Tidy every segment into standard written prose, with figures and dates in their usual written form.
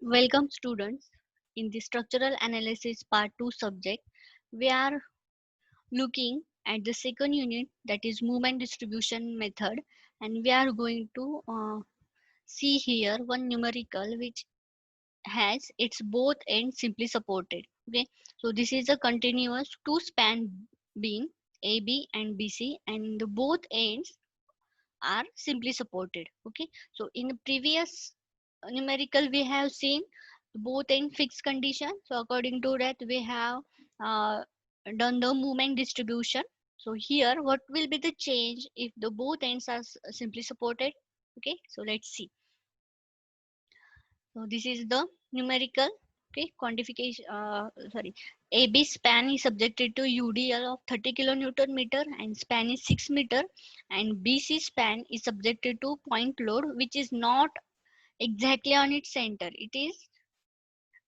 Welcome students. In the structural analysis part 2 subject, we are looking at the second unit, that is movement distribution method, and we are going to see here one numerical which has its both ends simply supported. Okay, so this is a continuous two span beam AB and BC, and the both ends are simply supported. Okay, so in the previous numerical we have seen both in fixed condition, so according to that we have uh, done the movement distribution. So here what will be the change if the both ends are simply supported? Okay, so let's see. So this is the numerical. Okay, quantification, sorry, AB span is subjected to UDL of 30 kilonewton meter and span is 6 meter, and BC span is subjected to point load which is not exactly on its center. It is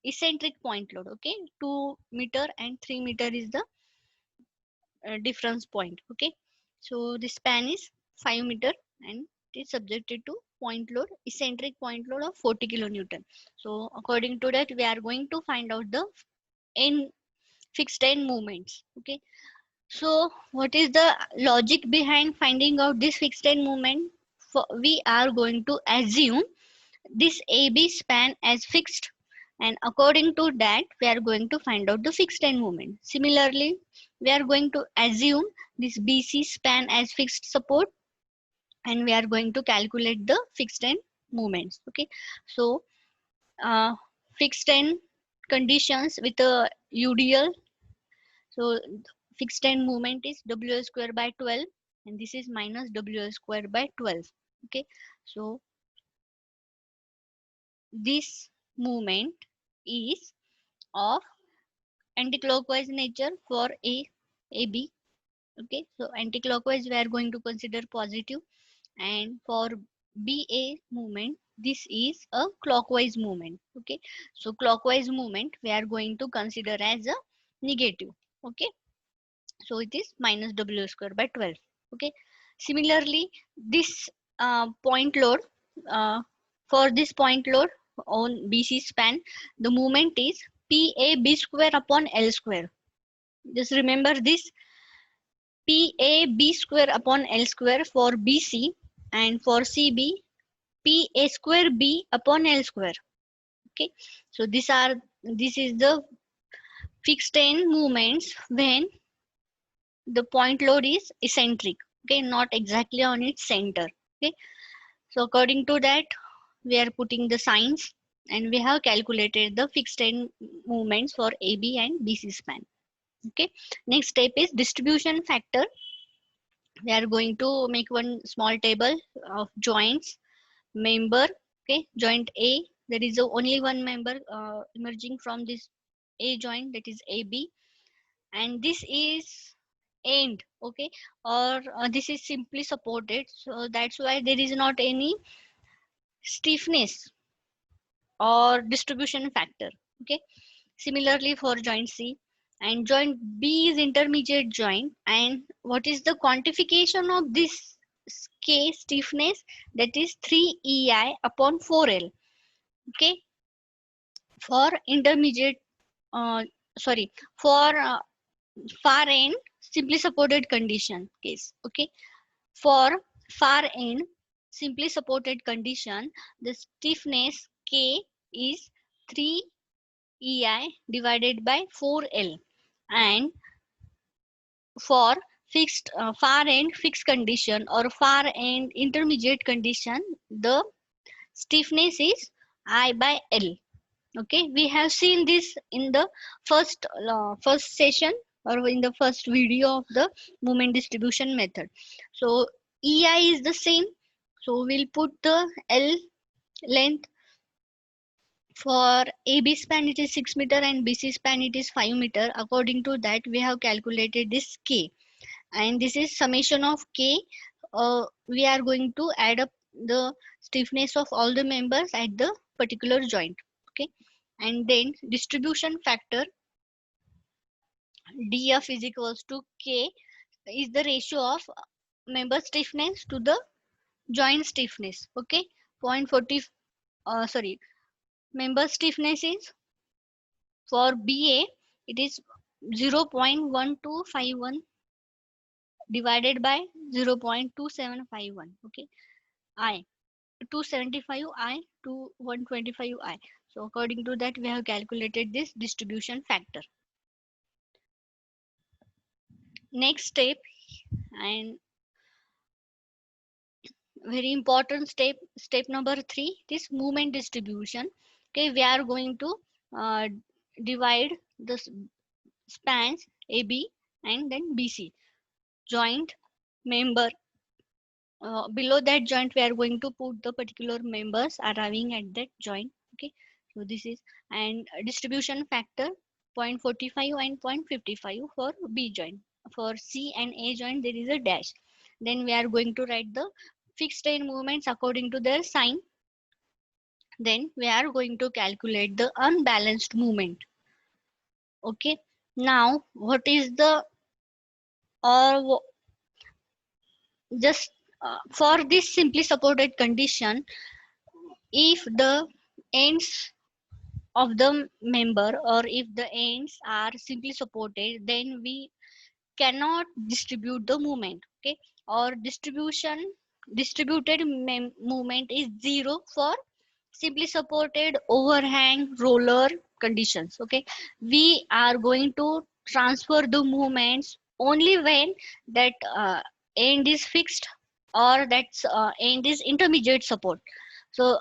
eccentric point load. Okay, 2 meter and 3 meter is the difference point. Okay, so the span is 5 meter and it is subjected to point load, eccentric point load of 40 kilonewton. So according to that we are going to find out the end fixed end movements. Okay, so what is the logic behind finding out this fixed end movement? We are going to assume this AB span as fixed, and according to that we are going to find out the fixed end moment. Similarly, we are going to assume this BC span as fixed support, and we are going to calculate the fixed end moments. Okay, so uh, fixed end conditions with a UDL. So fixed end moment is WL square by 12, and this is minus WL square by 12. Okay, so this movement is of anticlockwise nature for AB. Okay, so anticlockwise we are going to consider positive, and for BA movement this is a clockwise movement. Okay, so clockwise movement we are going to consider as a negative. Okay, so it is minus W square by 12. Okay, similarly this point load, uh, for this point load on BC span, the moment is PAB square upon L square. Just remember this, PAB square upon L square for BC, and for CB PA square B upon L square. Okay, so this is the fixed end movements when the point load is eccentric. Okay, not exactly on its center. Okay, so according to that we are putting the signs, and we have calculated the fixed end movements for AB and BC span. Okay, next step is distribution factor. We are going to make one small table of joints member. Okay, joint A, there is only one member emerging from this A joint, that is AB, and this is end. Okay, or this is simply supported, so that's why there is not any stiffness or distribution factor. Okay, similarly for joint C, and joint B is intermediate joint, and what is the quantification of this K stiffness? That is 3EI upon 4L. Okay, for intermediate, uh, sorry, for far end simply supported condition case. Okay, for far end simply supported condition, the stiffness K is 3EI divided by 4L, and for fixed far end fixed condition or far end intermediate condition, the stiffness is I by L. Okay, we have seen this in the first session, or in the first video of the moment distribution method. So EI is the same, so we'll put the L length. For AB span it is 6 meter and BC span it is 5 meter. According to that we have calculated this K, and this is summation of K. We are going to add up the stiffness of all the members at the particular joint. Okay, and then distribution factor DF is equals to K is the ratio of member stiffness to the joint stiffness. Okay, 0.40, sorry, member stiffness is, for BA, it is 0.1251 divided by 0.2751. Okay, I 275 I to 125 I. So according to that, we have calculated this distribution factor. Next step, and very important step, step number 3, this movement distribution. Okay, we are going to uh, divide the spans AB and then BC joint member. Below that joint we are going to put the particular members arriving at that joint. Okay, so this is, and distribution factor 0.45 and 0.55 for B joint. For C and A joint there is a dash. Then we are going to write the fixed strain movements according to their sign. Then we are going to calculate the unbalanced movement. Okay, now what is the, or just for this simply supported condition, if the ends of the member, or if the ends are simply supported, then we cannot distribute the moment. Okay, or distributed movement is zero for simply supported overhang roller conditions. Okay, we are going to transfer the movements only when that end is fixed, or that end is intermediate support. So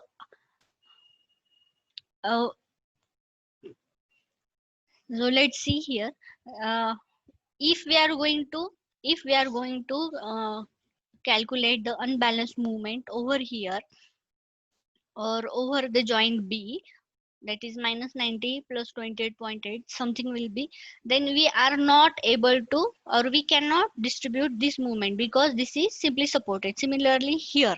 uh, so let's see here. uh, if we are going to, if we are going to calculate the unbalanced movement over here, or over the joint B, that is minus 90 plus 28.8 something will be, then we are not able to, or we cannot distribute this movement because this is simply supported. Similarly here,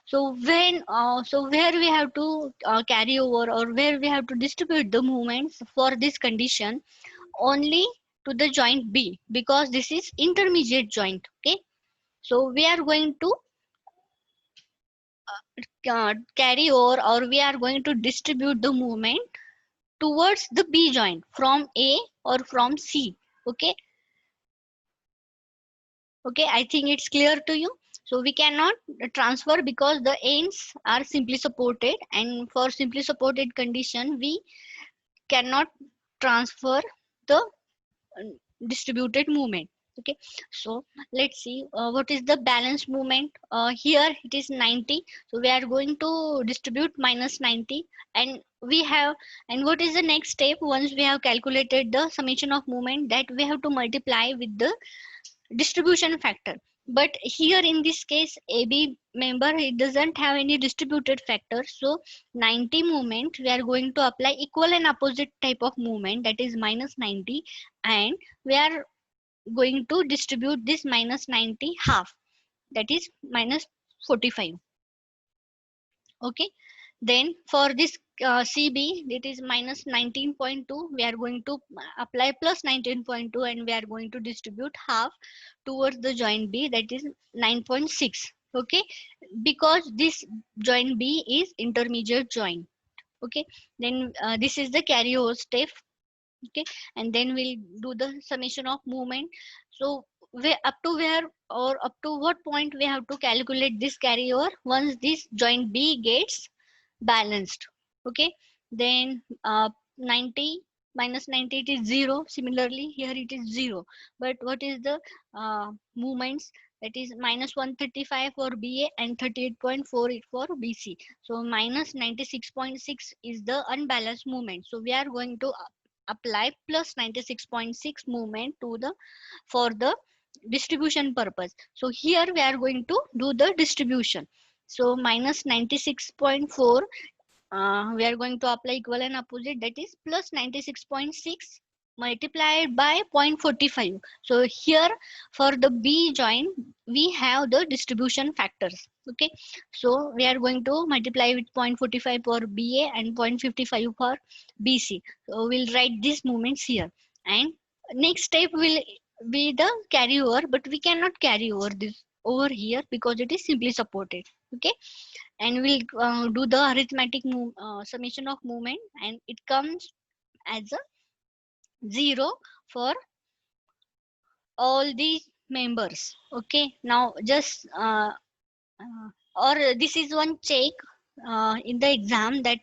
so when so where we have to carry over, or where we have to distribute the movements for this condition, only to the joint B, because this is intermediate joint. Okay, so we are going to carry over, or we are going to distribute the movement towards the B joint from A or from C. Okay, okay, I think it's clear to you. So we cannot transfer because the ends are simply supported, and for simply supported condition we cannot transfer the distributed movement. Okay, so let's see what is the balance movement. Here it is 90, so we are going to distribute minus 90, and we have, and what is the next step? Once we have calculated the summation of movement, that we have to multiply with the distribution factor. But here in this case, AB member, it doesn't have any distributed factor, so 90 movement we are going to apply equal and opposite type of movement, that is minus 90, and we are going to distribute this minus 90 half, that is minus 45. Okay, then for this CB, it is minus 19.2, we are going to apply plus 19.2, and we are going to distribute half towards the joint B, that is 9.6. Okay, because this joint B is intermediate joint. Okay, then this is the carryover step. Okay, and then we'll do the summation of movement. So where up to where, or up to what point we have to calculate this carryover once this joint B gets balanced. Okay, then 90 minus 90, it is 0. Similarly here it is 0, but what is the movements? That is minus 135 for BA and 38.48 for BC. So minus 96.6 is the unbalanced movement, so we are going to apply plus 96.6 movement to the, for the distribution purpose. So here we are going to do the distribution. So minus 96.4, we are going to apply equal and opposite, that is plus 96.6 multiplied by 0.45. So here for the B joint we have the distribution factors. Okay, so we are going to multiply with 0.45 for BA and 0.55 for BC. So we'll write these movements here, and next step will be the carryover, but we cannot carry over this over here because it is simply supported. Okay, and we'll do the arithmetic summation of movement, and it comes as a 0 for all the members. Okay, now just or this is one check in the exam that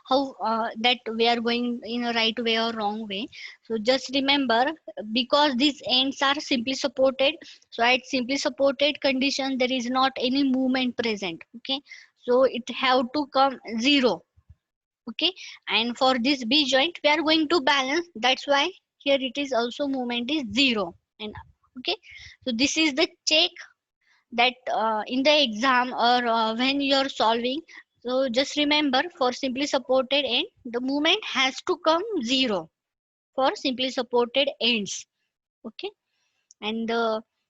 how that we are going in a right way or wrong way. So just remember, because these ends are simply supported, so at simply supported condition there is not any movement present. Okay, so it have to come 0. Okay, and for this B joint we are going to balance, that's why here it is also movement is 0. And okay, so this is the check that in the exam or when you are solving, so just remember, for simply supported end the movement has to come 0 for simply supported ends. Okay, and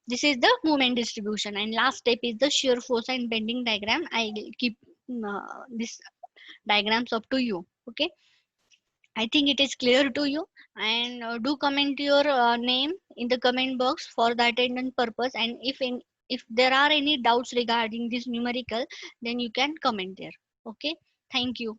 this is the movement distribution. And last step is the shear force and bending diagram. I will keep this diagrams up to you. Okay, I think it is clear to you. And do comment your name in the comment box for the attendance purpose. And if there are any doubts regarding this numerical, then you can comment there. Okay. Thank you.